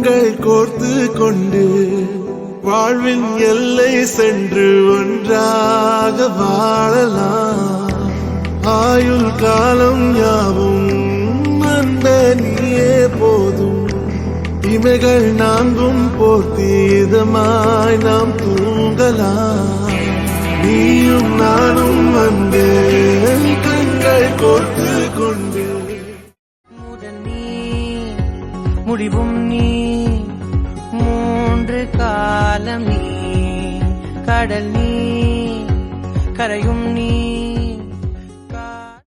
கண்கள் கோர்த்து கொண்டு வாழ்வின் எல்லை சென்று ஒன்றாக வாழலாம். ஆயுள் காலம் யாவும் அந்த நீயே போதும். இமைகள் நான்கும் போர்த்தி இதமாய் நாம் தூங்கலாம். நீயும் நானும் வந்து கண்கள் கோர்த்து கொண்டு முதல் நீ முடிவும் நீ மூன்று காலம் நீ கடல் நீ கரையும் நீ